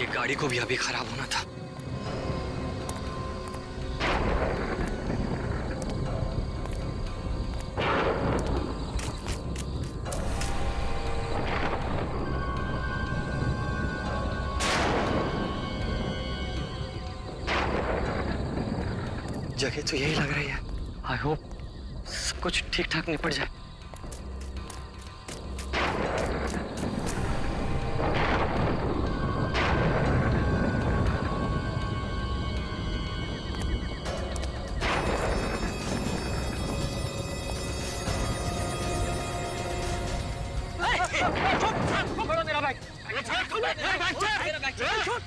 ये गाड़ी को भी अभी खराब होना था। जगह तो यही लग रही है। आई होप सब कुछ ठीक ठाक निपट जाए। छोड़ो मेरा बैग। मेरा बैग छोड़।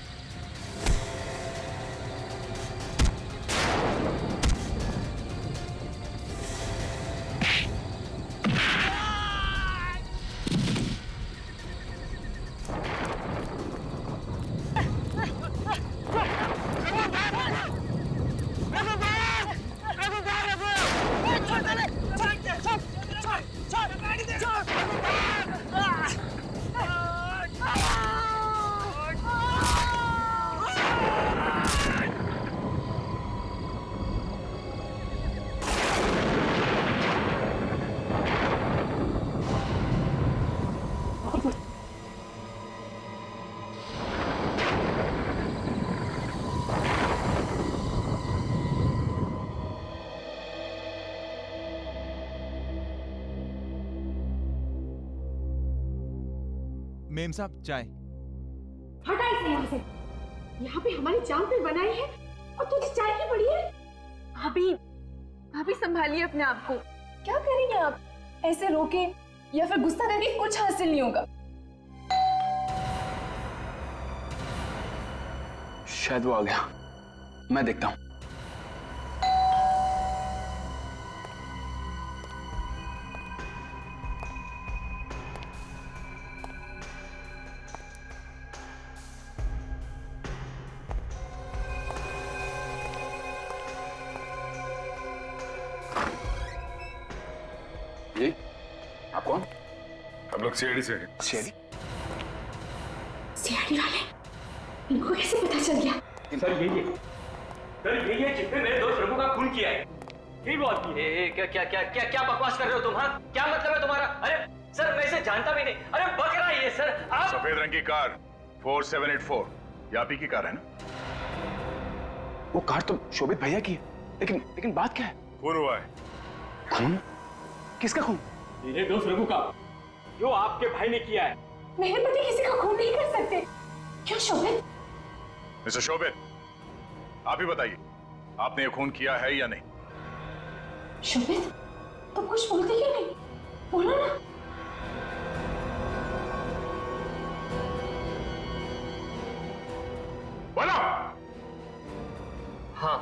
मेम साहब चाय। हटा इसे यहाँ से। यहाँ पे हमारी जान पे बनाई है और तुझे चाय की पड़ी है। भाभी संभालिए अपने आप को। क्या करेंगे आप? ऐसे रोके या फिर गुस्सा करके कुछ हासिल नहीं होगा। शायद वो आ गया, मैं देखता हूं। ये आप कौन? हम लोग सीआईडी से हैं। सीआईडी? सीआईडी वाले इनको कैसे पता चल गया? सर यही है जिसने मेरे दोस्त रघु का खून किया है। यही वो आदमी है। क्या बकवास कर रहे हो तुम? हाँ, क्या मतलब है तुम्हारा? अरे सर मैं इसे जानता भी नहीं। अरे बक रहा है ये सर। आप सफेद रंग की कार 4784 यापी की कार है ना? वो कार तो शोभित भैया की है, लेकिन बात क्या है? खून हुआ है। खून? किसका खून? मेरे दोस्त रघु का, जो आपके भाई ने किया है। मेहरपति किसी का खून नहीं कर सकते। क्यों शोभित? मिस्टर शोभित, आप ही बताइए, आपने ये खून किया है या नहीं? शोभित, तुम कुछ बोलते क्यों नहीं? बोलो ना। बोलो। हाँ,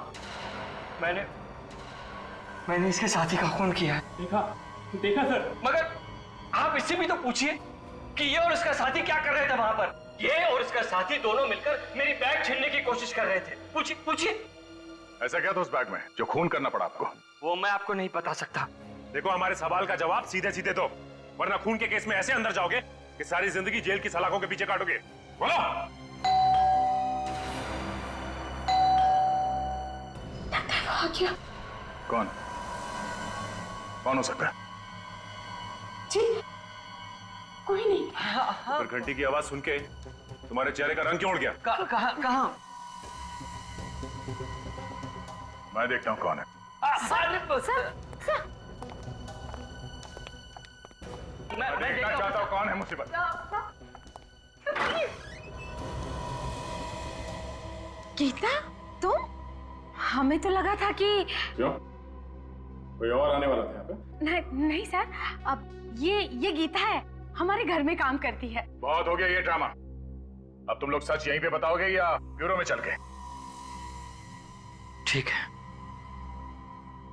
मैंने इसके साथी का खून किया है। देखा सर। मगर आप इससे भी तो पूछिए कि ये और इसका साथी क्या कर रहे थे वहां पर। ये और इसका साथी दोनों मिलकर मेरी बैग छीनने की कोशिश कर रहे थे। पूछिए। ऐसा क्या था उस बैग में जो खून करना पड़ा आपको? वो मैं आपको नहीं बता सकता। देखो, हमारे सवाल का जवाब सीधे सीधे दो, वरना खून के केस में ऐसे अंदर जाओगे कि सारी जिंदगी जेल की सलाखों के पीछे काटोगे। बोलो। आ गया। कौन हो सकता है? जी कोई नहीं। पर घंटी की आवाज सुन के तुम्हारे चेहरे का रंग क्यों उड़ गया? कहाँ? मैं देखता हूँ कौन है। मैं देखना चाहता हूँ कौन है मुसीबत। गीता, तुम? हमें तो लगा था कि क्यों? कोई और आने वाला था यहाँ पे? नहीं सर, अब ये गीता है, हमारे घर में काम करती है। बहुत हो गया ये ड्रामा। अब तुम लोग सच यहीं पे बताओगे या ब्यूरो में चल के? ठीक है,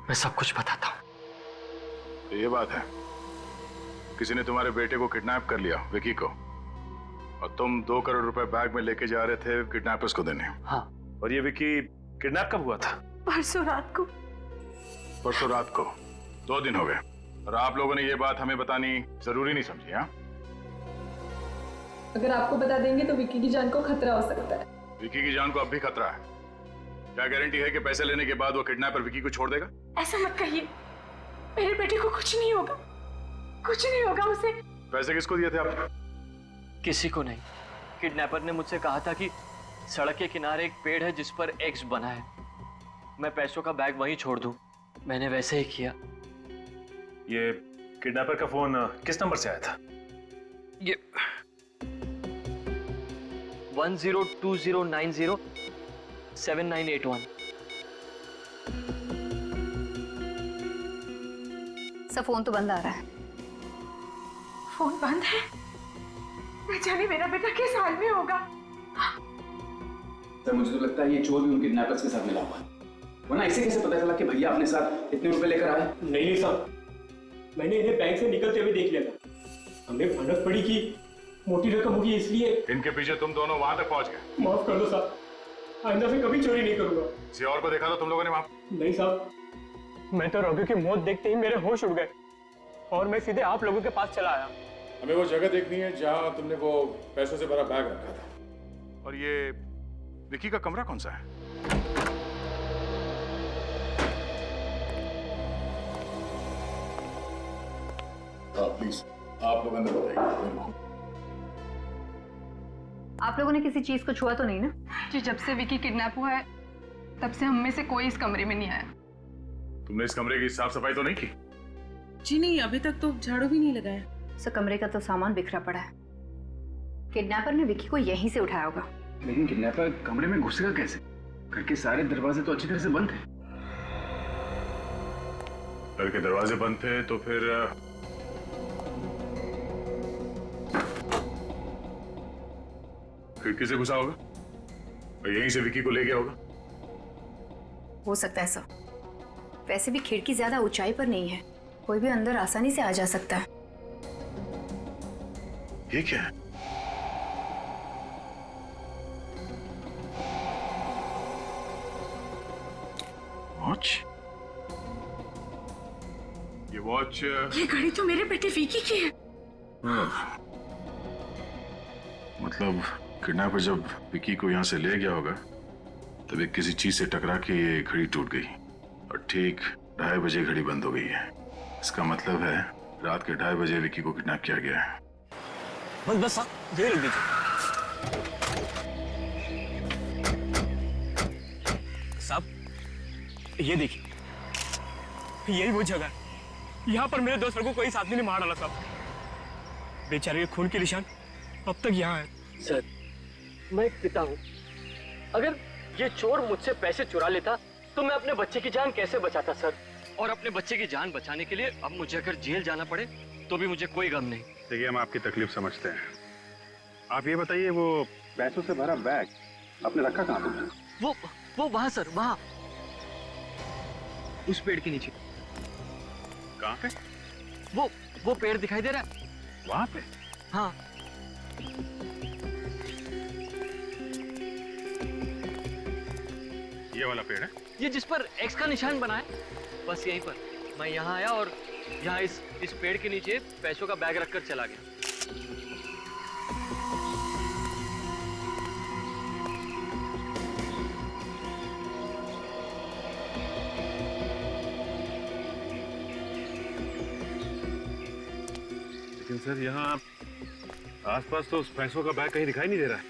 मैं सब कुछ बताता हूँ। तो ये बात है, किसी ने तुम्हारे बेटे को किडनैप कर लिया, विकी को, और तुम 2 करोड़ रुपए बैग में लेके जा रहे थे किडनैपर्स को देने। हाँ। और ये विकी किडनैप कब हुआ था? परसों रात को। परसों रात को? 2 दिन हो गए। और आप लोगों ने ये बात हमें बतानी जरूरी नहीं समझी। हाँ, अगर आपको बता देंगे तो विक्की की जान को खतरा हो सकता है। विकी की जान को अब भी खतरा है। क्या गारंटी है कि पैसे लेने के बाद वो किडनैपर विकी को छोड़ देगा? ऐसा मत कहिए, मेरे बेटे को कुछ नहीं होगा, कुछ नहीं होगा उसे। पैसे किसको दिए थे आप? किसी को नहीं। किडनैपर ने मुझसे कहा था कि सड़क के किनारे एक पेड़ है जिस पर एक्स बना है, मैं पैसों का बैग वहीं छोड़ दूं। मैंने वैसे ही किया। ये किडनैपर का फोन किस नंबर से आया था? ये 1020907981। सब फोन तो बंद आ रहा है। फोन बंद है? न जाने मेरा बेटा किस हाल में होगा। सर मुझे तो लगता है ये चोर भी उन किडनैपर्स के साथ मिला हुआ है, वरना इसे कैसे पता चला कि भैया अपने साथ इतने रुपए लेकर आए? नहीं साहब, मैंने इन्हें बैंक से निकलते हुए देख लिया था। हमें भनक पड़ी कि मोटी रकम होगी, इसलिए इनके पीछे तुम दोनों वहां तक पहुंच गए। माफ कर दो साहब, आइंदा से कभी चोरी नहीं करूंगा। किसी और को देखा था तुम लोगों ने वहां? नहीं साहब, मैं तो रघु की मौत देखते ही मेरे होश उड़ गए और मैं सीधे आप लोगों के पास चला आया। हमें वो जगह देखनी है जहां तुमने वो पैसों से भरा बैग रखा था। और ये विकी का कमरा कौन सा है? प्लीज आप लोग अंदर बताइए। आप लोगों ने किसी चीज को छुआ तो नहीं ना? जी, जब से विक्की किडनैप हुआ है तब से हम में से कोई इस कमरे में नहीं आया। तुमने इस कमरे की साफ सफाई तो नहीं की? जी नहीं, अभी तक तो झाड़ू भी नहीं लगाया। सर कमरे का तो सामान बिखरा पड़ा है। किडनैपर ने विक्की को यहीं से उठाया होगा। लेकिन किडनैपर कमरे में घुसेगा कैसे? घर के सारे दरवाजे तो अच्छी तरह से बंद थे। घर के दरवाजे बंद थे तो फिर खिड़की से घुसा होगा और यहीं से विकी को ले गया होगा। हो सकता है सर, वैसे भी खिड़की ज्यादा ऊंचाई पर नहीं है, कोई भी अंदर आसानी से आ जा सकता है। ये क्या है? वॉच? ये वॉच? ये घड़ी तो मेरे बेटे विकी की है। मतलब किडनैपर जब विकी को यहाँ से ले गया होगा तब एक किसी चीज से टकरा के ये घड़ी टूट गई और ठीक 2:30 बजे घड़ी बंद हो गई है। इसका मतलब है रात के 2:30 बजे विकी को किडनैप किया गया है। बस देर लग दीजिए साहब। ये देखिए, यही वो जगह है। यहाँ पर मेरे दोस्त को कोई आदमी ने मार डाला साहब। बेचारे के खून के निशान अब तक यहाँ है। सर, मैं एक पिता हूँ। अगर ये चोर मुझसे पैसे चुरा लेता तो मैं अपने बच्चे की जान कैसे बचाता सर? और अपने बच्चे की जान बचाने के लिए अब मुझे अगर जेल जाना पड़े तो भी मुझे कोई गम नहीं। देखिए, हम आपकी तकलीफ समझते हैं। आप ये बताइए, वो पैसों से भरा बैग आपने रखा कहाँ पे? वो वहाँ सर, वहाँ उस पेड़ के नीचे। कहाँ पे? वो पेड़ दिखाई दे रहा है वहाँ पे? हाँ। ये वाला पेड़ है? ये जिस पर एक्स का निशान बना है, बस यहीं पर। मैं यहाँ आया और यहाँ इस पेड़ के नीचे पैसों का बैग रखकर चला गया। लेकिन सर, यहाँ आसपास तो उस पैसों का बैग कहीं दिखाई नहीं दे रहा है।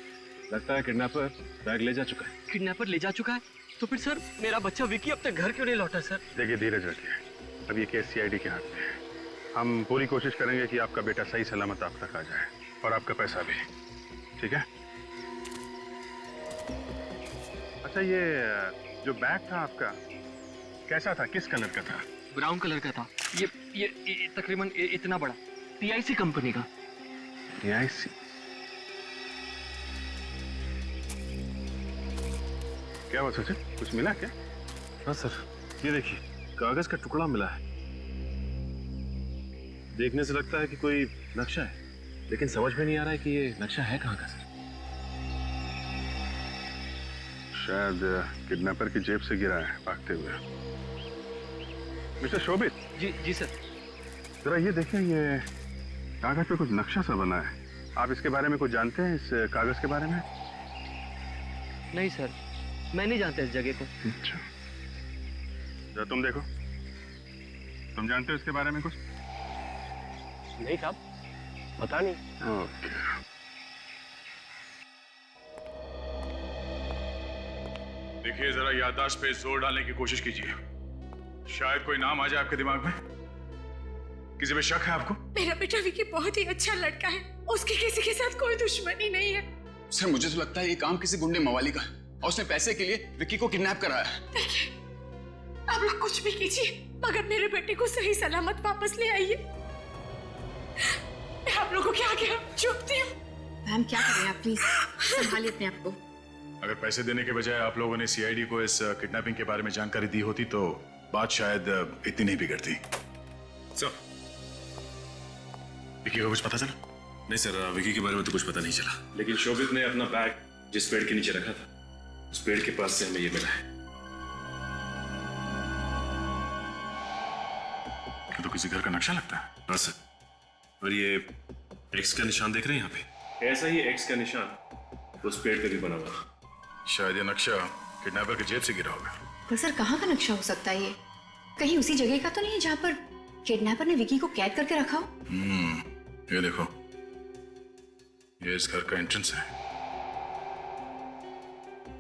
लगता है किडनैपर बैग ले जा चुका है। किडनैपर ले जा चुका है? तो फिर सर मेरा बच्चा विकी अब तक घर क्यों नहीं लौटा सर? देखिए, धीरज रखिए। अब ये केस सीआईडी के हाथ में है। हम पूरी कोशिश करेंगे कि आपका बेटा सही सलामत आप तक आ जाए और आपका पैसा भी। ठीक है? अच्छा, ये जो बैग था आपका कैसा था? किस कलर का था? ब्राउन कलर का था। ये तकरीबन इतना बड़ा, PIC कंपनी का। PIC? क्या बात सचिन, कुछ मिला क्या? हाँ सर, ये देखिए, कागज का टुकड़ा मिला है। देखने से लगता है कि कोई नक्शा है, लेकिन समझ में नहीं आ रहा है कि ये नक्शा है कहाँ का सर। शायद किडनैपर की जेब से गिरा है भागते हुए। मिस्टर शोभित। जी सर। जरा ये देखिए, ये कागज पे कुछ नक्शा सा बना है। आप इसके बारे में कुछ जानते हैं, इस कागज के बारे में? नहीं सर, मैं नहीं जानता इस जगह को। अच्छा, जरा तुम देखो, तुम जानते हो इसके बारे में कुछ? नहीं साहब, पता नहीं। ओके। देखिए, जरा याददाश्त पे जोर डालने की कोशिश कीजिए। शायद कोई नाम आ जाए आपके दिमाग में। किसी पे शक है आपको? मेरा बेटा विकी बहुत ही अच्छा लड़का है, उसकी किसी के साथ कोई दुश्मनी नहीं है। सर, मुझे तो लगता है ये काम किसी गुंडे मवाली का है और उसने पैसे के लिए विक्की को किडनैप कराया है। देखिए, आप लोग कुछ भी कीजिए मगर मेरे बेटे को सही सलामत वापस ले आइए। मैं आप लोगों के आगे झुकती हूँ। मैम क्या करें आप, प्लीज संभालिए अपने आप को। अगर पैसे देने के बजाय आप लोगों ने सीआईडी को इस किडनैपिंग के बारे में जानकारी दी होती तो बात शायद इतनी नहीं बिगड़ती। सर, विकी को कुछ पता चला? नहीं सर, विकी के बारे में तो कुछ पता नहीं चला, लेकिन शोभित ने अपना बैग जिस पेड़ के नीचे रखा था, उस पेड़ के पास से हमें ये मिला है। तो किसी घर का नक्शा लगता है। हाँ सर, और ये एक्स का निशान देख रहे हैं यहाँ पे, ऐसा ही एक्स का निशान उस पेड़ पे भी बना हुआ। शायद ये नक्शा किडनैपर की जेब से गिरा होगा। पर सर कहाँ का नक्शा हो सकता है ये? कहीं उसी जगह का तो नहीं है जहाँ पर किडनैपर ने विकी को कैद करके रखा हो? ये देखो, ये इस घर का एंट्रेंस है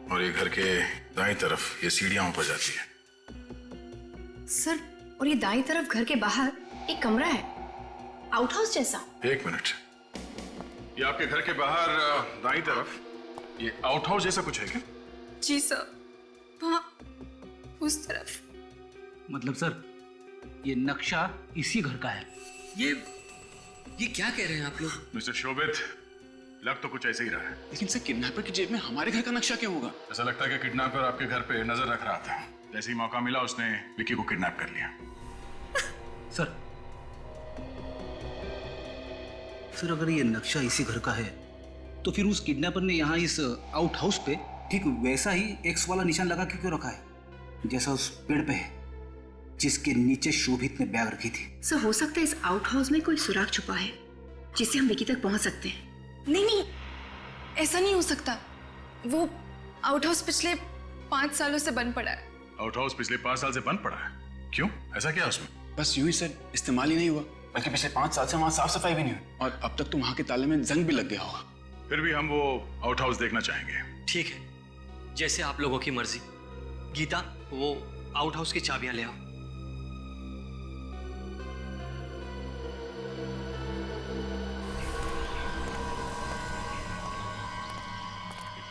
और ये घर के दाईं तरफ ये सीढ़ियां ऊपर जाती है। सर, और ये दाईं तरफ घर के बाहर एक कमरा है, आउट हाउस जैसा। एक मिनट, ये आपके घर के बाहर दाईं तरफ ये आउट हाउस जैसा कुछ है क्या? जी सर, वहाँ उस तरफ। मतलब सर, ये नक्शा इसी घर का है। ये क्या कह रहे हैं आप लोग? मिस्टर शोभित, लग तो कुछ ऐसे ही रहा है। लेकिन सर, किडनैपर की जेब में हमारे घर का नक्शा क्यों होगा? ऐसा लगता है कि किडनैपर आपके घर पे नजर रख रहा था। जैसे ही मौका मिला उसने विकी को किडनैप कर लिया। सर अगर ये नक्शा इसी घर का है तो फिर उस किडनैपर ने यहाँ इस आउट हाउस पे ठीक वैसा ही एक्स वाला निशान लगा के क्यों रखा है, जैसा उस पेड़ पे है जिसके नीचे शोभित ने बैग रखी थी? सर हो सकता है इस आउट हाउस में कोई सुराग छुपा है जिससे हम विकी तक पहुंच सकते हैं। नहीं, ऐसा नहीं हो सकता। वो आउट हाउस पिछले 5 सालों से बंद पड़ा है। आउट हाउस पिछले 5 साल से बंद पड़ा है? क्यों, ऐसा क्या उसमें? बस यूं ही सर, इस्तेमाल ही नहीं हुआ, बल्कि पिछले 5 साल से वहाँ साफ सफाई भी नहीं हुई और अब तक तो वहाँ के ताले में जंग भी लग गया होगा। फिर भी हम वो आउट हाउस देखना चाहेंगे। ठीक है, जैसे आप लोगों की मर्जी। गीता, वो आउट हाउस की चाबियां ले आओ।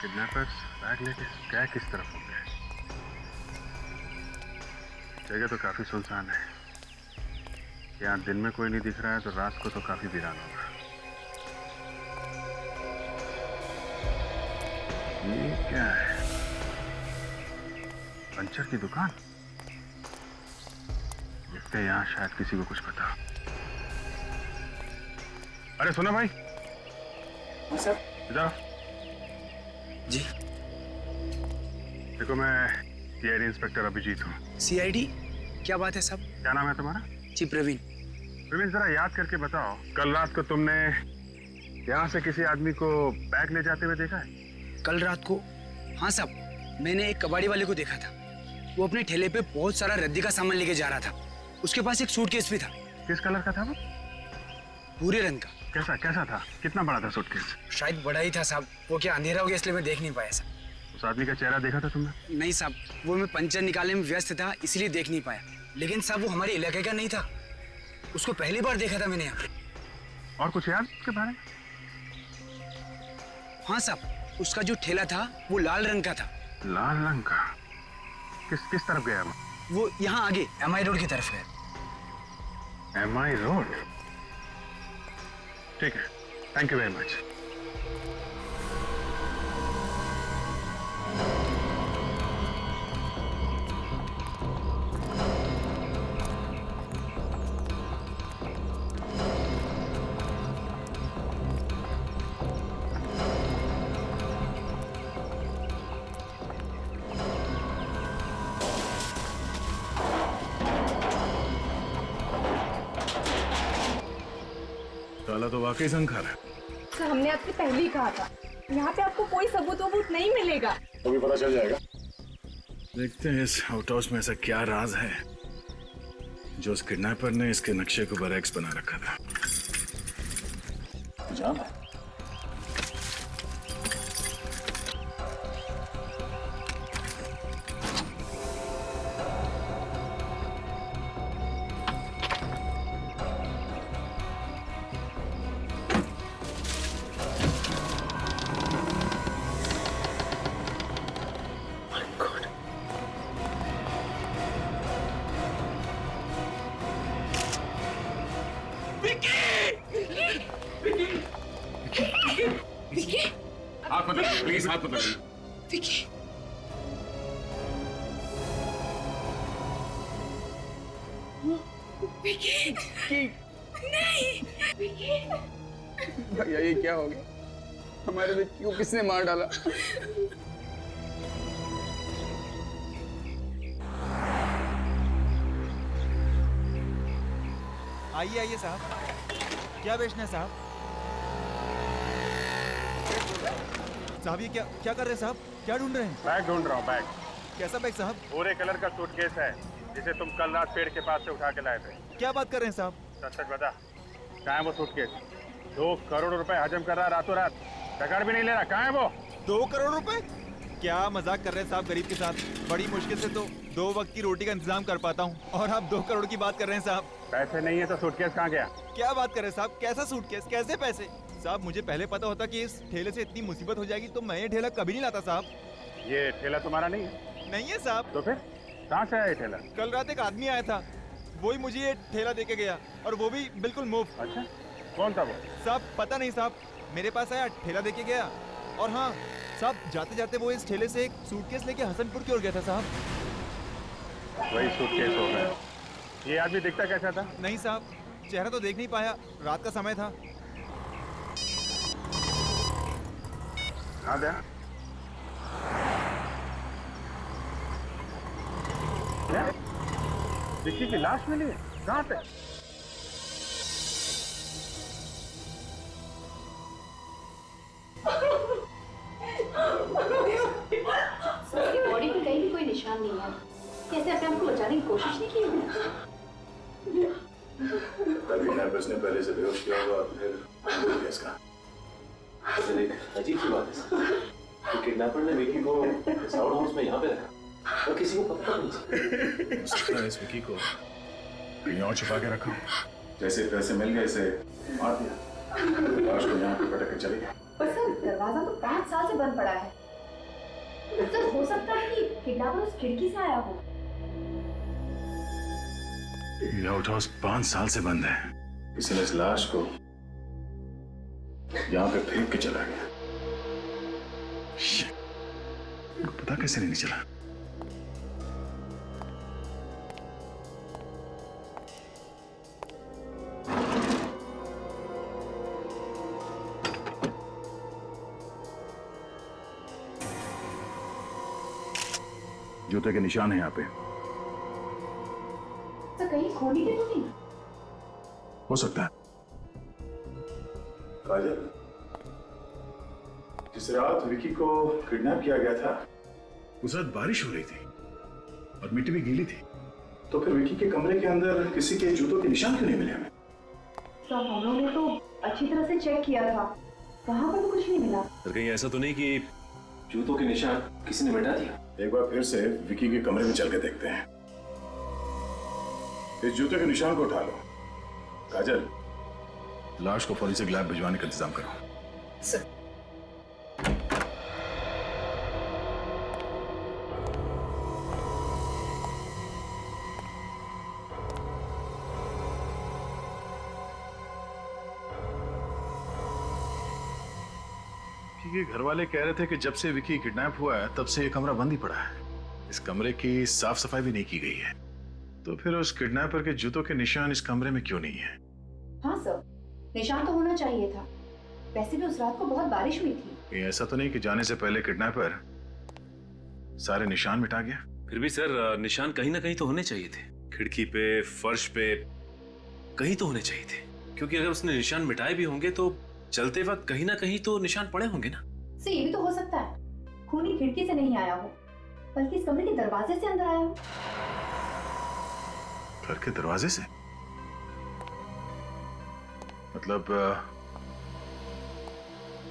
किडनैपर्स बैग लेके क्या किस तरफ हो गए? जगह तो काफी सुनसान है। यहाँ दिन में कोई नहीं दिख रहा है तो रात को तो काफी वीरान होगा। ये क्या है? पंचर की दुकान। लगता है यहाँ शायद किसी को कुछ पता। अरे सुना भाई। सर। इधर जी। देखो, मैं सीआईडी इंस्पेक्टर अभिजीत हूँ। सीआईडी? क्या बात है साहब? क्या नाम है तुम्हारा? जी प्रवीण। प्रवीण, जरा याद करके बताओ, कल रात को तुमने यहाँ से किसी आदमी को बैग ले जाते हुए देखा है? कल रात को? हाँ साहब, मैंने एक कबाड़ी वाले को देखा था। वो अपने ठेले पे बहुत सारा रद्दी का सामान लेके जा रहा था। उसके पास एक सूटकेस भी था। किस कलर का था वो? भूरे रंग का। कैसा था? कितना बड़ा था सूटकेस? शायद बड़ा ही था साहब, वो क्या अंधेरा हो गया इसलिए मैं देख नहीं पाया साहब। उस आदमी का चेहरा देखा था तुमने? नहीं साहब, वो मैं पंचर निकालने में व्यस्त था इसलिए देख नहीं पाया। लेकिन साहब वो हमारे इलाके का नहीं था, उसको पहली बार देखा था मैंने यहाँ पे। और कुछ याद उसके बारे में? हाँ साहब, उसका जो ठेला था वो लाल रंग का था। लाल रंग का? किस तरफ गया वो यहाँ आगे MI रोड की तरफ गया। MI road? ठीक है, थैंक यू वेरी मच। ताला तो वाकई जंग खा रहा है। सर हमने आपसे पहले ही कहा था, यहाँ पे आपको कोई सबूत वबूत नहीं मिलेगा। तो भी पता चल जाएगा। देखते हैं इस आउट हाउस में ऐसा क्या राज है जो उस किडनैपर ने इसके नक्शे को बरैक्स बना रखा था। जाम है। हाथ मत लगाइए, प्लीज हाथ मत लगाइए। विकी, विकी, नहीं, विकी। भैया ये क्या हो गया? हमारे विक्की को किसने मार डाला? आइए आइए साहब, क्या बेचना है साहब? साहब ये क्या क्या कर रहे हैं साहब? क्या ढूंढ रहे हैं? बैग ढूंढ रहा हूँ, बैग। कैसा बैग साहब? भूरे कलर का सूटकेस है जिसे तुम कल रात पेड़ के पास से उठा के लाए थे। क्या बात कर रहे हैं साहब? सच सच बता, कहाँ है वो सूटकेस? 2 करोड़ रुपए हजम कर रहा है रातों रात, टकर भी नहीं ले रहा। कहाँ है वो? 2 करोड़ रुपए? क्या मजाक कर रहे हैं साहब गरीब के साथ? बड़ी मुश्किल से तो 2 वक्त की रोटी का इंतजाम कर पाता हूँ और आप 2 करोड़ की बात कर रहे हैं साहब। पैसे नहीं है तो सूटकेस कहाँ गया? क्या बात कर रहे हैं साहब? कैसा सूटकेस, कैसे पैसे? साहब मुझे पहले पता होता कि इस ठेले से इतनी मुसीबत हो जाएगी तो मैं ये ठेला कभी नहीं लाता साहब। ये ठेला तुम्हारा नहीं है? नहीं है साहब। तो फिर कहाँ से आया ये ठेला? कल रात एक आदमी आया था, वही मुझे ये ठेला देके गया और वो भी बिल्कुल मुफ्त। अच्छा, कौन था वो? साहब पता नहीं साहब, मेरे पास आया, ठेला देके गया और हाँ साहब जाते जाते वो इस ठेले से एक सूटकेस लेके हसनपुर की ओर गया था साहब। वही सूटकेस हो गया। ये आदमी दिखता कैसा था? नहीं साहब, चेहरा तो देख नहीं पाया, रात का समय था। हाँ दे। क्या? विक्की की लाश मिली है? कहाँ पे? उसकी बॉडी पे कहीं भी कोई निशान नहीं है। कैसे अपने आप को बचाने की कोशिश नहीं की? किडनैपर्स ने पहले से बेहोश किया होगा और फिर इसका। एक अजीब सी बात है कि किडनैपर ने विकी को इस आउट हाउस में यहाँ पे रखा और किसी को पता नहीं चला। हो सकता है इस विकी को कहीं और छुपा के रखा। जैसे पैसे मिल गए इसे मार दिया, लाश को यहाँ पे पटक के चले गए। पर सर दरवाजा तो 5 साल से बंद पड़ा है। सर हो सकता है कि किडनैपर उस खिड़की से आया हो। ये आउट हाउस 5 साल से बंद है। किसी ने इस लाश को यहाँ पे फेंक के चला गया। पता कैसे नहीं चला? जूते के निशान है यहाँ पे। तो कहीं खोली के तो नहीं? हो सकता है। काजल, जिस रात विकी को किडनैप किया गया था उस रात बारिश हो रही थी और मिट्टी भी गीली थी, तो फिर विकी के कमरे के अंदर किसी के जूतों के निशान क्यों नहीं मिले हमें? सर हम लोगों ने तो अच्छी तरह से चेक किया था, वहां पर भी कुछ नहीं मिला। तो कहीं ऐसा तो नहीं कि जूतों के निशान किसी ने मिटा दिया? एक बार फिर से विकी के कमरे में चल के देखते हैं। इस जूते के निशान को उठा लो। काजल, लाश को फॉरेंसिक लैब भिजवाने का इंतजाम करो। सर विकी के घर वाले कह रहे थे कि जब से विकी किडनैप हुआ है तब से ये कमरा बंद ही पड़ा है। इस कमरे की साफ सफाई भी नहीं की गई है, तो फिर उस किडनैपर के जूतों के निशान इस कमरे में क्यों नहीं है? हाँ सर, निशान तो होना चाहिए था। वैसे भी उस रात को बहुत बारिश हुई थी। ये ऐसा तो नहीं कि जाने से पहले किडनैपर सारे निशान मिटा गया? फिर भी सर निशान कहीं ना कहीं तो होने चाहिए थे। खिड़की पे, फर्श पे, कहीं तो होने चाहिए थे। क्योंकि अगर उसने निशान मिटाए भी होंगे तो चलते वक्त कहीं ना कहीं तो निशान पड़े होंगे ना। सर ये भी तो हो सकता है खूनी खिड़की से नहीं आया हो बल्कि इस कमरे के दरवाजे से अंदर आया हो। घर के दरवाजे से? मतलब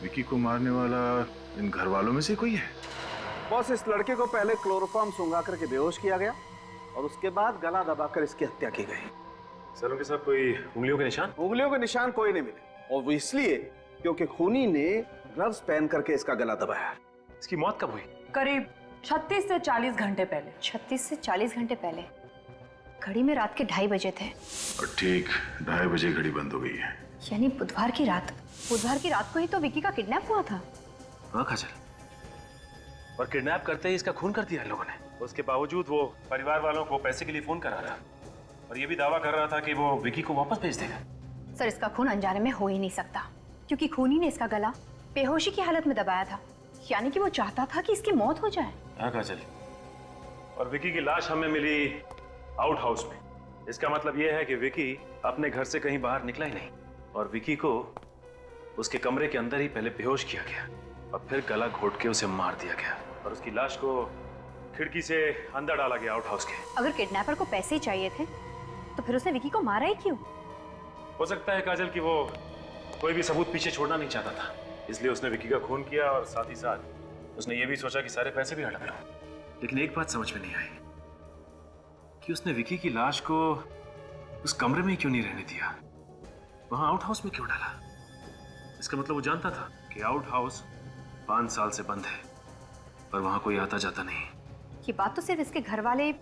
विकी को मारने वाला इन घर वालों में से कोई है? बॉस, इस लड़के को पहले क्लोरोफॉर्म सुंघा करके बेहोश किया गया और उसके बाद गला दबाकर इसकी हत्या की गई। सर उनके साथ कोई उंगलियों के निशान? उंगलियों के निशान कोई नहीं मिले और वो इसलिए क्योंकि खूनी ने ग्लव्स पहन करके इसका गला दबाया। इसकी मौत कब हुई? करीब 36 से 40 घंटे पहले। 36 से 40 घंटे पहले? घड़ी में रात के 2:30 बजे थे और ठीक 2:30 बजे घड़ी बंद हो गई है। यानी बुधवार की रात को ही तो विकी का किडनैप हुआ था। हाँ काजल, और किडनैप करते ही इसका खून कर दिया इन लोगों ने। उसके बावजूद वो परिवार वालों को पैसे के लिए फोन कर रहा था और ये भी दावा कर रहा था कि वो विकी को वापस भेज देगा। सर इसका खून अनजाने में हो ही नहीं सकता क्योंकि खूनी ने इसका गला बेहोशी की हालत में दबाया था, यानी कि वो चाहता था कि इसकी मौत हो जाए। हाँ काजल, और विकी की लाश हमें मिली आउट हाउस में। इसका मतलब ये है कि विकी अपने घर से कहीं बाहर निकला ही नहीं और विकी को उसके कमरे के अंदर ही पहले बेहोश किया गया और फिर गला घोट के उसे मार दिया गया और उसकी लाश को खिड़की से अंदर डाला गया आउट हाउस के। अगर किडनैपर को पैसे ही चाहिए थे तो फिर उसने विकी को मारा ही क्यों? हो सकता है काजल कि वो कोई भी सबूत पीछे छोड़ना नहीं चाहता था, इसलिए उसने विकी का खून किया और साथ ही साथ उसने ये भी सोचा कि सारे पैसे भी हड़प लो। लेकिन एक बात समझ में नहीं आई कि उसने विकी की लाश को उस कमरे में क्यों नहीं रहने दिया, वहां आउट हाउस में क्यों डाला? इसका मतलब वो जानता था कि आउट हाउस 5 साल से बंद है और वहां कोई आता जाता नहीं। ये बात तो सिर्फ इसके घर वाले,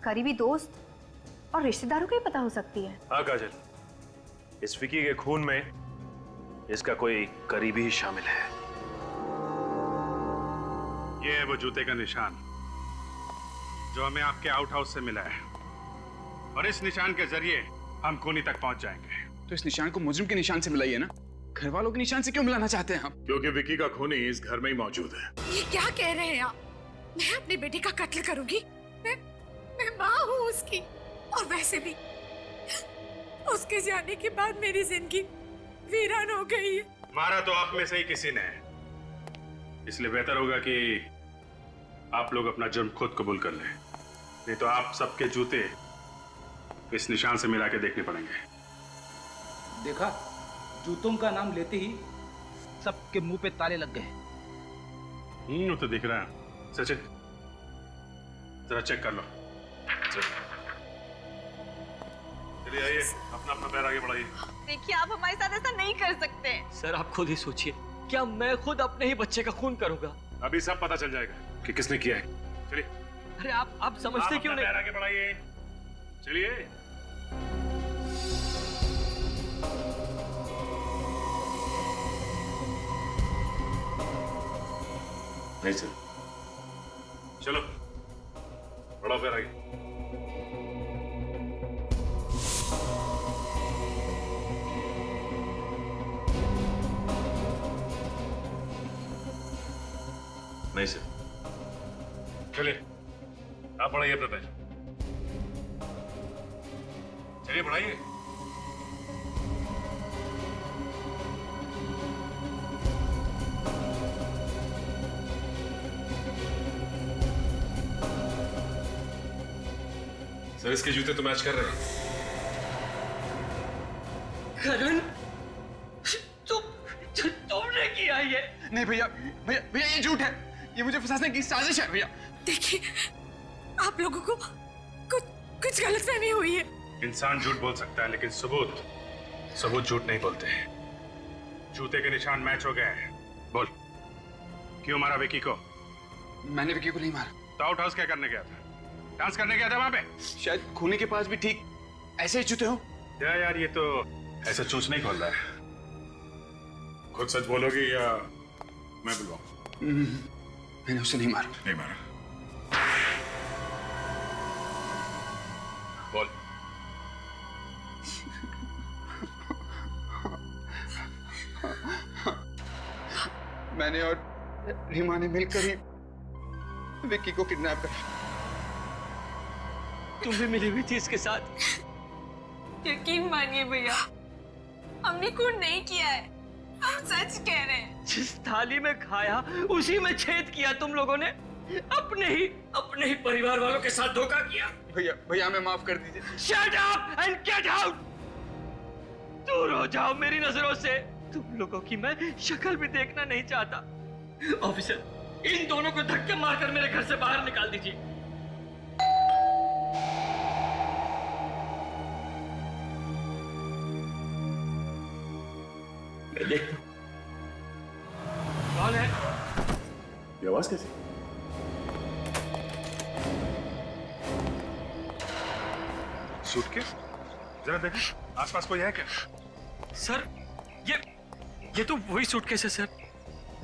करीबी दोस्त और रिश्तेदारों को ही पता हो सकती है। हाँ काजल, इस विकी के खून में इसका कोई करीबी ही शामिल है। ये है वो जूते का निशान जो हमें आपके आउट हाउस से मिला है और इस निशान के जरिए हम खूनी तक पहुंच जाएंगे। तो इस निशान को मुजरिम के निशान से मिलाइए ना, घर वालों के निशान से क्यों मिलाना चाहते हैं आप? क्योंकि विकी का खूनी इस घर में ही मौजूद है। ये क्या कह रहे हैं आप? मैं अपनी बेटी का कत्ल करूंगी? मैं माँ हूँ उसकी, और वैसे भी उसके जाने के बाद मेरी जिंदगी वीरान हो गई है। मारा तो आप में से ही किसी ने, इसलिए बेहतर होगा कि आप लोग अपना जुर्म खुद कबूल कर लें, नहीं तो आप सबके जूते इस निशान से मिला के देखने पड़ेंगे। देखा, जूतों का नाम लेते ही सबके मुंह पे ताले लग गए। वो तो दिख रहा है। सचिन जरा चेक कर लो। चलिए आइए, अपना अपना पैर आगे बढ़ाइए। देखिए आप हमारे साथ ऐसा नहीं कर सकते। सर आप खुद ही सोचिए, क्या मैं खुद अपने ही बच्चे का खून करूंगा? अभी सब पता चल जाएगा कि किसने किया है। चलिए। अरे आप समझते क्यों नहीं? पैर आगे बढ़ाइए। चलिए। नहीं सर, चलो बढ़ाओ पैर आगे। नहीं सर, चलिए आप बढ़ाइए अपना पैर। चलिए बढ़ाइए। सर इसके जूते तो मैच कर रहे हैं। करण, तुमने किया ये? नहीं भैया, भैया भैया ये झूठ है, ये मुझे फंसाने की साजिश है भैया। देखिए आप लोगों को कुछ गलतफहमी हुई है। इंसान झूठ बोल सकता है लेकिन सबूत झूठ नहीं बोलते हैं। जूते के निशान मैच हो गए हैं। बोल, क्यों मारा विकी को? मैंने विकी को नहीं मारा। तो आउट हाउस क्या करने गया था? डांस करने गया था वहां पे? शायद खूनी के पास भी ठीक ऐसे ही जूते हो। यार ये तो ऐसा चूच नहीं खोल रहा है। खुद सच बोलोगी या मैं बुलवाऊं? मैंने उसे नहीं मारा। नहीं मारा? बोल। मैंने और रीमा ने मिलकर ही विक्की को किडनैप करा। तुम भी मिली हुई थी इसके साथ? यकीन मानिए भैया, हमने खून नहीं किया है, हम सच कह रहे हैं। जिस थाली में खाया उसी में छेद किया तुम लोगों ने। अपने ही परिवार वालों के साथ धोखा किया। भैया हमें माफ कर दीजिए। Shut up and get out! दूर हो जाओ मेरी नजरों से। तुम लोगों की मैं शक्ल भी देखना नहीं चाहता। ऑफिसर, इन दोनों को धक्के मारकर मेरे घर से बाहर निकाल दीजिए। मैं देखता हूं कौन है। ये आवाज कैसी? सूटकेस? जरा देखो आसपास कोई है क्या? सर ये तो वही सूटकेस है सर,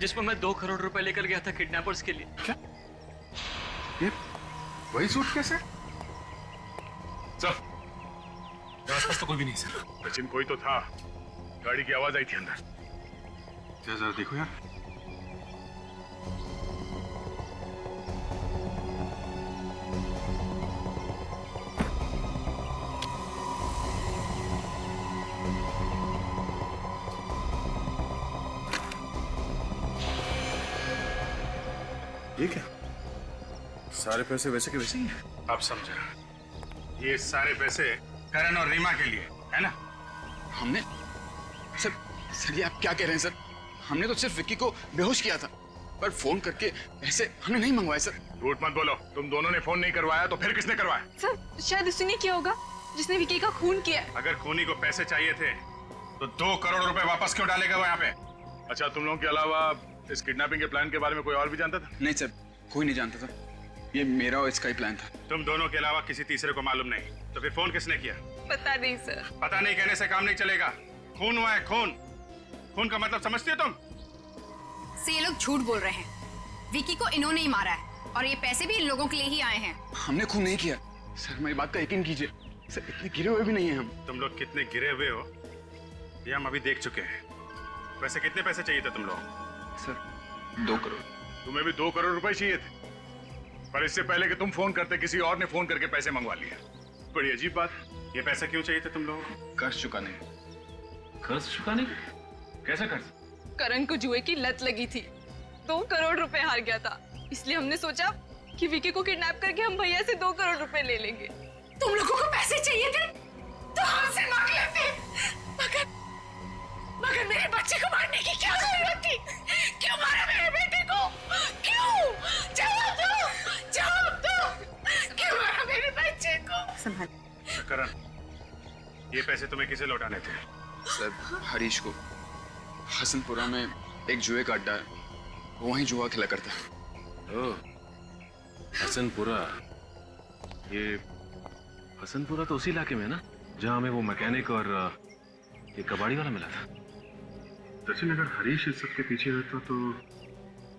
जिसमें मैं 2 करोड़ रुपए लेकर गया था किडनैपर्स के लिए। क्या? ये वही सूटकेस है? सर, आसपास तो कोई भी नहीं सर। सचिन कोई तो था, गाड़ी की आवाज आई थी अंदर। जरा देखो यार। ये क्या? सारे पैसे वैसे के वैसे ही हैं। अब समझा, ये सारे पैसे करण और रीमा के लिए है ना? हमने सर ये आप क्या कह रहे हैं सर? हमने तो सिर्फ विक्की को बेहोश किया था, पर फोन करके पैसे हमने नहीं मंगवाए सर। झूठ मत बोलो, तुम दोनों ने फोन नहीं करवाया तो फिर किसने करवाया? सर शायद उसी ने किया होगा जिसने विकी का खून किया। अगर खूनी को पैसे चाहिए थे तो 2 करोड़ रुपए वापस क्यों डालेगा वो यहाँ पे? अच्छा, तुम लोगों के अलावा इस किडनैपिंग के प्लान के बारे में कोई और भी जानता था? नहीं सर, कोई नहीं जानता था। ये मेरा और इसका ही प्लान था। तुम दोनों के अलावा किसी तीसरे को मालूम नहीं, तो फिर फोन किसने किया? पता नहीं सर। पता नहीं कहने से काम नहीं चलेगा। खून हुआ है, खून। खून का मतलब समझती हो तुम? ये लोग झूठ बोल रहे हैं। विकी को इन्होंने ही मारा है और ये पैसे भी इन लोगों के लिए ही आए हैं। हमने खून नहीं किया सर, मेरी बात का यकीन कीजिए सर, इतने गिरे हुए भी नहीं हैं हम। तुम लोग कितने गिरे हुए हो ये हम अभी देख चुके हैं। वैसे कितने पैसे चाहिए थे तुम लोग? सर 2 करोड़। तुम्हें भी 2 करोड़ रुपए चाहिए थे, पर इससे पहले कि तुम फोन करते किसी और ने फोन करके पैसे मंगवा लिए। बड़ी अजीब बात। ये पैसे क्यों चाहिए थे तुम लोगों को? कर्ज चुकाने। कर्ज चुकाने? कैसा कर्ज? करण को जुए की लत लगी थी, 2 करोड़ रुपए हार गया था, इसलिए हमने सोचा कि विकी को किडनैप करके हम भैया से 2 करोड़ रुपए ले लेंगे। तुम लोगों को पैसे चाहिए थे तो हमसे मांग लेते, मगर मेरे बच्चे को मारने की क्या जरूरत थी? क्यों मारा मेरे बेटे को? क्यों? जवाब दो, क्यों मारा मेरे बच्चे को? संभाल। करण, ये पैसे तुम्हें किसे लौटाने थे? सर हरीश को। हसनपुरा में एक जुए का अड्डा है, वहीं जुआ खेला करता है। ओह, हसनपुरा। ये हसनपुरा तो उसी इलाके में है ना जहाँ हमें वो मैकेनिक और ये कबाड़ी वाला मिला था। सचिन, अगर हरीश इस सब के पीछे रहता तो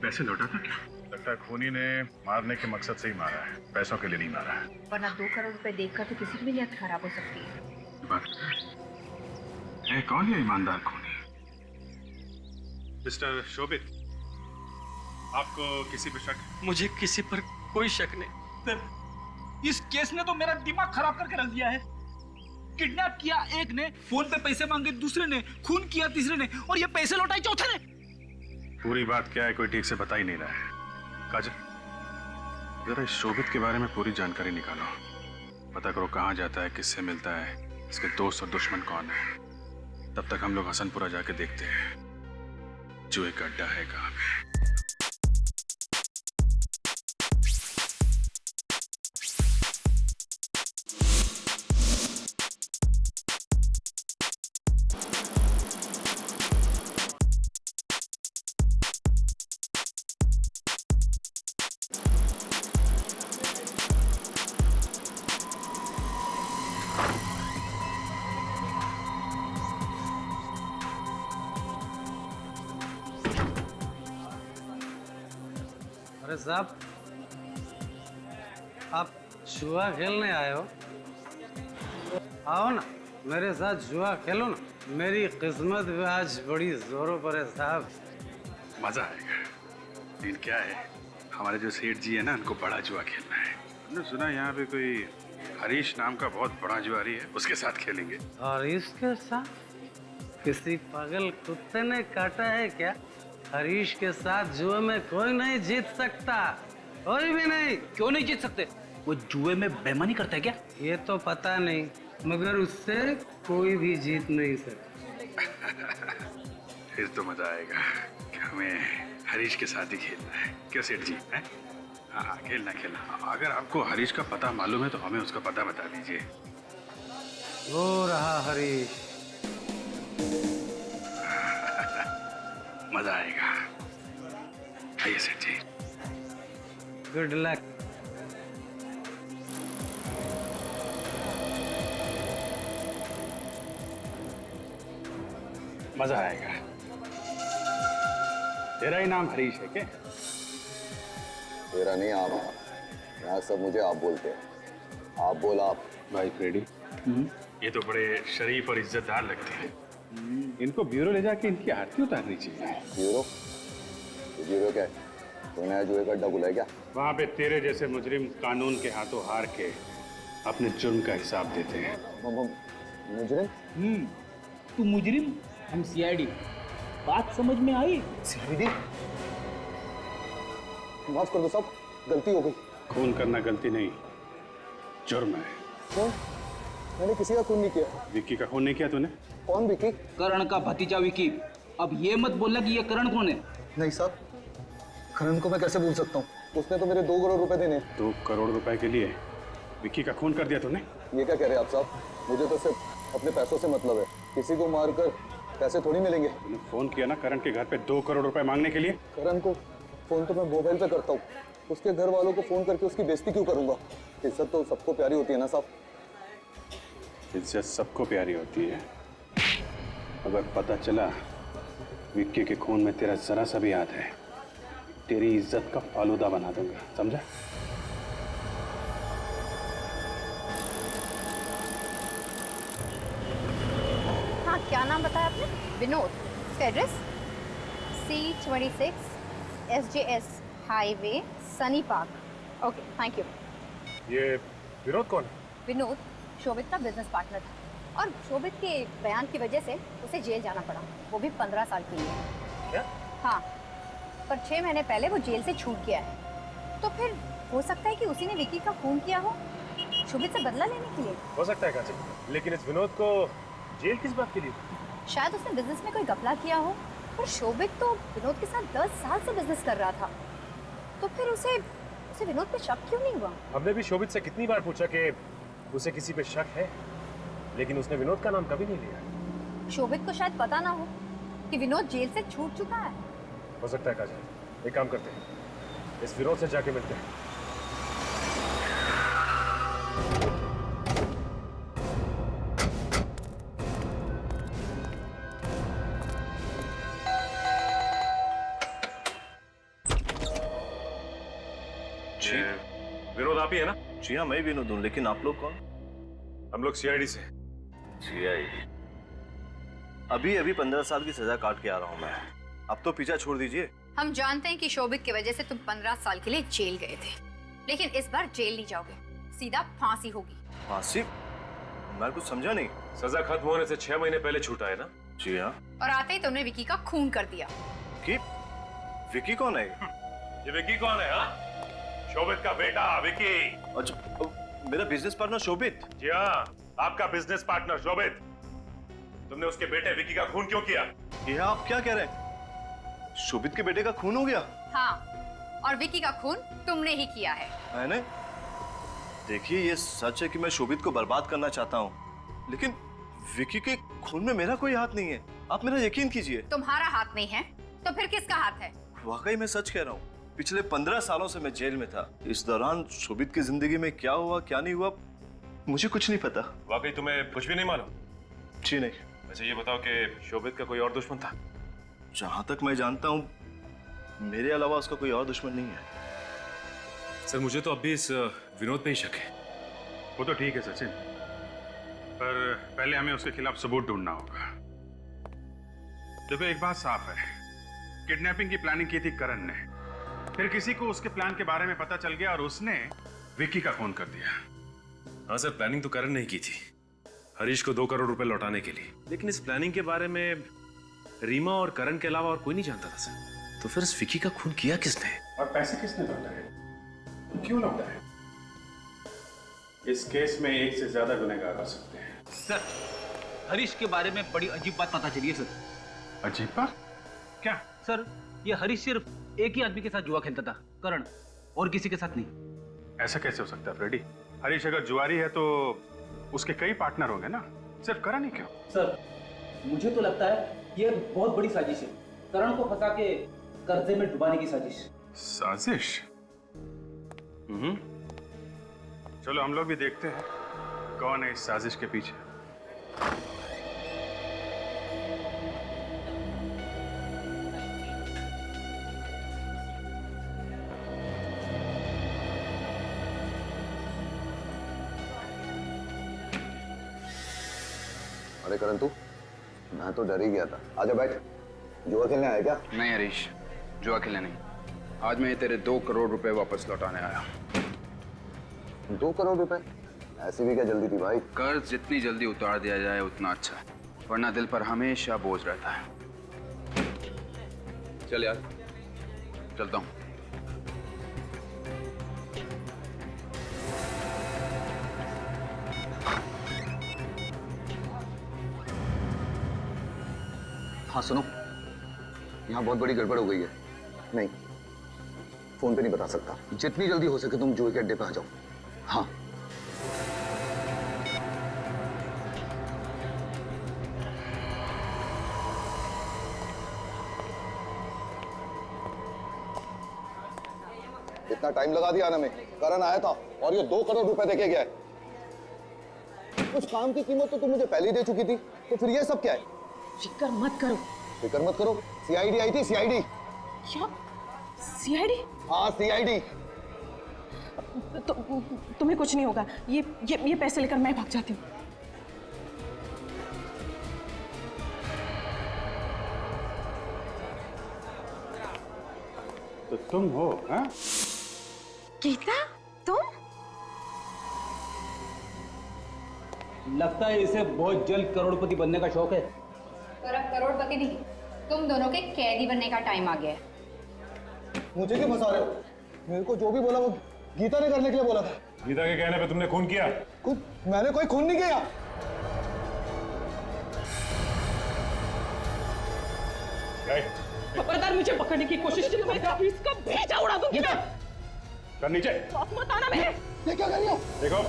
पैसे लौटाता क्या? लगता है खूनी ने मारने के मकसद से ही मारा है, पैसों के लिए नहीं मारा है। वरना 2 करोड़ रुपए देखकर तो किसी की भी नीयत खराब हो सकती है। बात है कौन है ईमानदार खूनी? मिस्टर शोभित, आपको किसी पर शक? मुझे किसी पर कोई शक नहीं। इस केस ने तो मेरा दिमाग खराब करके रख दिया है। किडनैप किया एक ने, फोन पे पैसे मांगे दूसरे ने, खून किया तीसरे ने, और ये पैसे लौटाए चौथे ने। पूरी बात क्या है कोई ठीक से बता ही नहीं रहा है। काजल, जरा इस शोभित के बारे में पूरी जानकारी निकालो। पता करो कहाँ जाता है, किससे मिलता है, इसके दोस्त और दुश्मन कौन है। तब तक हम लोग हसनपुरा जाके देखते हैं जुए का अड्डा है कहाँ पे। अरे साहब, आप जुआ खेलने आए हो? आओ ना, मेरे साथ जुआ खेलो ना। मेरी किस्मत भी आज बड़ी जोरों पर है साहब। मजा आएगा। लेकिन क्या है, हमारे जो सेठ जी है ना, उनको बड़ा जुआ खेलना है। हमने सुना यहाँ पे कोई हरीश नाम का बहुत बड़ा जुआरी है, उसके साथ खेलेंगे। और इसके साथ? किसी पागल कुत्ते ने काटा है क्या? हरीश के साथ जुए में कोई नहीं जीत सकता, कोई भी नहीं। क्यों नहीं जीत सकते? वो जुए में बेईमानी करता है क्या? ये तो पता नहीं, मगर उससे कोई भी जीत नहीं सकता। फिर तो मजा आएगा कि हमें हरीश के साथ ही खेलना है। क्यों सेठ जी? हैं? हाँ, खेलना खेलना। अगर आपको हरीश का पता मालूम है तो हमें उसका पता बता दीजिए। वो रहा हरीश। मजा आएगा। आइए सेठ जी। Good luck. मजा आएगा। तेरा ही नाम हरीश है क्या? तेरा नहीं आप, यहाँ सब मुझे आप बोलते हैं। आप बोल आप। भाई फ्रेडी, ये तो बड़े शरीफ और इज्जतदार लगते हैं। इनको ब्यूरो ले जाके इनकी आरती उतारनी चाहिए। ब्यूरो? ब्यूरो क्या है? तो नया जुए का अड्डा खुला है क्या? वहाँ पे तेरे जैसे मुजरिम कानून के हाथों हार के अपने जुर्म का हिसाब देते हैं। मुजरिम? तू मुजरिम, हम सीआईडी। बात समझ में आई? सीआईडी? माफ कर दो साहब, गलती हो गई। खून करना गलती नहीं, जुर्म है। कौन? मैंने किसी का खून नहीं किया। विक्की का खून नहीं किया तूने? कौन विक्की? करण का भतीजा विक्की। अब ये मत बोलना कि ये करण कौन है। नहीं साहब, करण को मैं कैसे भूल सकता हूँ? उसने तो मेरे 2 करोड़ रुपए देने। 2 करोड़ रुपए के लिए विक्की का खून कर दिया तूने? ये क्या कह रहे हैं आप साहब? मुझे तो सिर्फ अपने पैसों से मतलब है। किसी को मारकर पैसे थोड़ी मिलेंगे। तूने फोन किया ना करण के घर पे 2 करोड़ रुपए मांगने के लिए? करण को फोन तो मैं मोबाइल पे करता हूँ, उसके घर वालों को फोन करके उसकी बेइज्जती क्यों करूंगा? इज्जत तो सबको प्यारी होती है ना साहब। इज्जत सबको प्यारी होती है। अगर पता चला विक्की के खून में तेरा जरा सा भी हाथ है, तेरी इज्जत का फालूदा बना दूंगा, समझा? हाँ, क्या नाम बताया आपने? विनोद। इसका address C26 SJS highway Sunny park. Okay, thank you. ये विनोद कौन है? विनोद शोभित का बिजनेस पार्टनर था और शोभित के बयान की वजह से उसे जेल जाना पड़ा, वो भी 15 साल के लिए। क्या? हाँ, पर 6 महीने पहले वो जेल से छूट गया है। तो फिर हो सकता है कि उसी ने विक्की का खून किया हो, शोभित से बदला लेने के लिए। हो सकता है काजल, लेकिन इस विनोद को जेल किस बात के लिए? शायद उसने बिजनेस में कोई घपला किया हो, पर शोभित तो विनोद के साथ 10 साल से बिजनेस कर रहा था, तो फिर उसे विनोद पे शक क्यों नहीं हुआ? हमने भी शोभित से कितनी बार पूछा कि उसे किसी पे शक है, लेकिन उसने विनोद का नाम कभी नहीं लिया। शोभित को शायद पता ना हो कि विनोद जेल से छूट चुका है। हो सकता है काजल, एक काम करते हैं, इस विनोद से जाके मिलते हैं। विनोद आप ही है ना? जी हाँ, मैं विनोद हूँ, लेकिन आप लोग कौन? हम लोग सीआईडी से। सीआईडी? अभी 15 साल की सजा काट के आ रहा हूँ मैं। अब तो पीछा छोड़ दीजिए। हम जानते हैं कि शोभित की वजह से तुम 15 साल के लिए जेल गए थे, लेकिन इस बार जेल नहीं जाओगे, सीधा फांसी होगी। फांसी? मैं कुछ समझा नहीं। सजा खत्म होने से 6 महीने पहले छूटा है ना? जी हाँ। और आते ही तुमने विक्की का खून कर दिया। कि विक्की कौन है? ये विक्की कौन है? हाँ, शोभित का बेटा विक्की। अच्छा, मेरा बिजनेस पार्टनर शोभित? जी हाँ, आपका बिजनेस पार्टनर शोभित। तुमने उसके बेटे विक्की का खून क्यों किया? ये आप क्या कह रहे हैं? शोभित के बेटे का खून हो गया? हाँ, और विक्की का खून तुमने ही किया है। मैंने? देखिए, ये सच है कि मैं शोभित को बर्बाद करना चाहता हूँ, लेकिन विक्की के खून में मेरा कोई हाथ नहीं है। आप मेरा यकीन कीजिए। तुम्हारा हाथ नहीं है तो फिर किसका हाथ है? वाकई मैं सच कह रहा हूँ। पिछले 15 सालों से मैं जेल में था। इस दौरान शोभित की जिंदगी में क्या हुआ क्या नहीं हुआ मुझे कुछ नहीं पता। वाकई तुम्हें कुछ भी नहीं मालूम? जी नहीं। वैसे ये बताओ कि शोभित का कोई और दुश्मन था? जहां तक मैं जानता हूं मेरे अलावा उसका कोई और दुश्मन नहीं है। सर, मुझे तो अब भी इस विनोद पे ही शक है। वो तो ठीक है सचिन, पर पहले हमें उसके खिलाफ सबूत ढूंढना होगा। देखो, एक बात साफ है, किडनैपिंग की प्लानिंग की थी करण ने, फिर किसी को उसके प्लान के बारे में पता चल गया और उसने विक्की का खून कर दिया। हाँ सर, प्लानिंग तो करण नहीं की थी। हरीश को 2 करोड़ रुपए लौटाने के लिए। लेकिन इस प्लानिंग के बारे में रीमा और करण के अलावा और कोई नहीं जानता था सर। तो फिर इस विकी का खून किया किसने? और पैसे किसने लौटा है? क्यों लौटा है? इस केस में एक से ज्यादा गुनहगार हो सकते हैं। सर, हरीश के बारे में बड़ी अजीब बात पता चली है सर। अजीब बात? क्या? सर, ये हरीश सिर्फ एक ही आदमी के साथ जुआ खेलता था, करण, और किसी के साथ नहीं। ऐसा कैसे हो सकता है फ्रेडी? हरीश अगर जुआरी है तो उसके कई पार्टनर होंगे ना, सिर्फ करण ही क्यों? सर, मुझे तो लगता है ये बहुत बड़ी साजिश है, करण को फंसा के कर्जे में डुबाने की साजिश। साजिश? चलो हम लोग भी देखते हैं कौन है इस साजिश के पीछे। अरे करण, तू? मैं तो डर ही गया था। आजा बैठ। जुआ खेलने आया क्या? नहीं हरीश, जुआ खेलने नहीं। आज मैं तेरे 2 करोड़ रुपए वापस लौटाने आया। 2 करोड़ रुपए? ऐसी भी क्या जल्दी थी भाई? कर्ज जितनी जल्दी उतार दिया जाए उतना अच्छा है, वरना दिल पर हमेशा बोझ रहता है। चल यार, चलता हूँ। हाँ सुनो, यहाँ बहुत बड़ी गड़बड़ हो गई है। नहीं, फोन पे नहीं बता सकता। जितनी जल्दी हो सके तुम जुए के अड्डे पे आ जाओ। हाँ। इतना टाइम लगा दिया आने में। करण आया था और ये 2 करोड़ रुपए देके गया है। उस काम की कीमत तो तुम मुझे पहले ही दे चुकी थी, तो फिर ये सब क्या है? फिक्र मत करो। फिक्र मत करो? सीआईडी आई थी, सीआईडी। क्या? सीआईडी? हाँ सीआईडी। तो तुम्हें कुछ नहीं होगा। ये पैसे लेकर मैं भाग जाती हूँ। तो तुम हो? हाँ? गीता, तुम? लगता है इसे बहुत जल्द करोड़पति बनने का शौक है। पर अब करोड़पति नहीं, तुम दोनों के कैदी बनने का टाइम आ गया है। मुझे क्यों फंसा रहे हो? मेरे को जो भी बोला वो गीता ने करने के लिए बोला था। गीता के कहने पे तुमने खून किया? मैंने कोई खून नहीं किया। खबरदार मुझे पकड़ने की कोशिश की तो मैं इसका भेजा उड़ा दूंगी। कर नीचे। मत आना मेरे। ये क्या कर रही हो? देखो।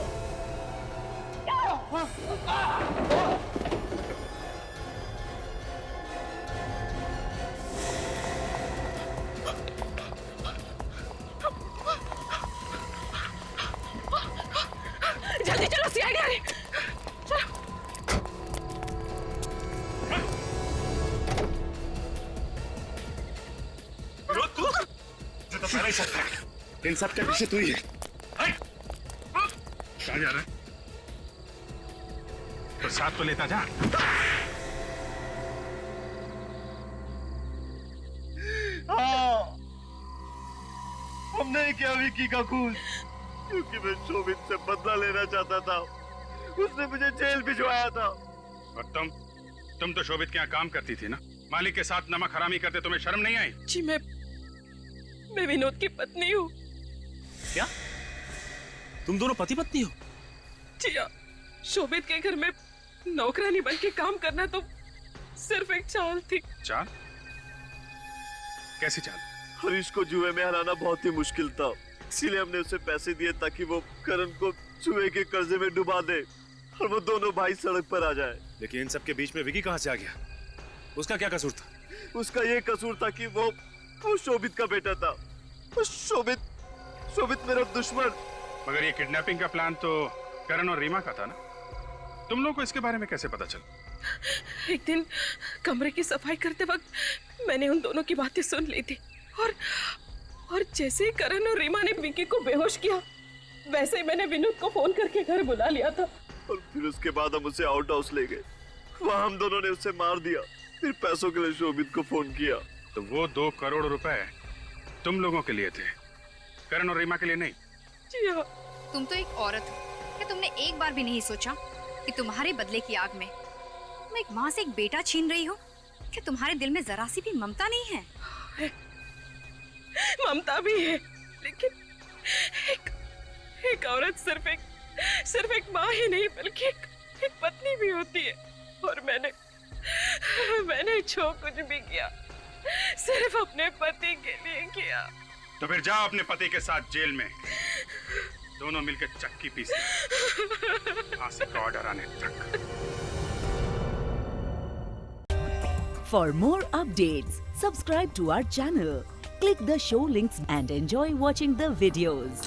जल्दी चलो, सीआईडी आ रही। चलो। तू तो पहले ही सकता है। इन सब के पीछे तू ही है। कहाँ जा रहा है? तो साथ तो लेता जा। हाँ, हमने किया विकी का खून, क्योंकि मैं शोभित से बदला लेना चाहता था। उसने मुझे जेल भिजवाया था। और तुम तो शोभित के यहाँ काम करती थी ना? मालिक के साथ नमक हरामी करते तुम्हें शर्म नहीं आई? जी मैं विनोद की पत्नी हूँ। क्या? तुम दोनों पति पत्नी हो? जी हाँ, शोभित के घर में नौकरानी बन के काम करना तो सिर्फ एक चाल थी। चाल? कैसी चाल? हरीश को जुए में हराना बहुत ही मुश्किल था, इसीलिए हमने उसे पैसे दिए ताकि वो करण को जुए के कर्जे में डुबा दे और वो दोनों भाई सड़क पर आ जाए। लेकिन इन सब के बीच में विकी कहाँ से आ गया? उसका क्या कसूर था? उसका ये कसूर था कि वो शोभित का बेटा था। शोभित मेरा दुश्मन। मगर ये किडनैपिंग का प्लान तो करण और रीमा का था ना? तुम लोगों को इसके बारे में कैसे पता चला? एक दिन कमरे की सफाई करते वक्त मैंने उन दोनों की बातें सुन ली थी और जैसे ही करण और रीमा ने विकी को बेहोश किया, वैसे ही मैंने विनोद को फोन करके घर बुला लिया था। और फिर उसके बाद हम उसे आउट हाउस ले गए। वहां हम दोनों ने उसे मार दिया, फिर पैसों के लिए शोभित को फोन किया। तो वो 2 करोड़ रुपए तुम लोगों के लिए थे, करण और रीमा के लिए नहीं? जी हाँ। तुम तो एक औरत हो, क्या तुमने एक बार भी नहीं सोचा कि तुम्हारे बदले की आग में तुम एक माँ से एक बेटा छीन रही हो? क्या तुम्हारे दिल में जरा सी भी ममता नहीं है? ममता भी है, लेकिन एक औरत सिर्फ एक माँ ही नहीं बल्कि एक पत्नी भी होती है। और मैंने जो कुछ भी किया सिर्फ अपने पति के लिए किया। तो फिर जाओ अपने पति के साथ जेल में, दोनों मिलकर चक्की पीसना, फांसी का ऑर्डर आने तक। For more updates, subscribe to our channel, click the show links and enjoy watching the videos.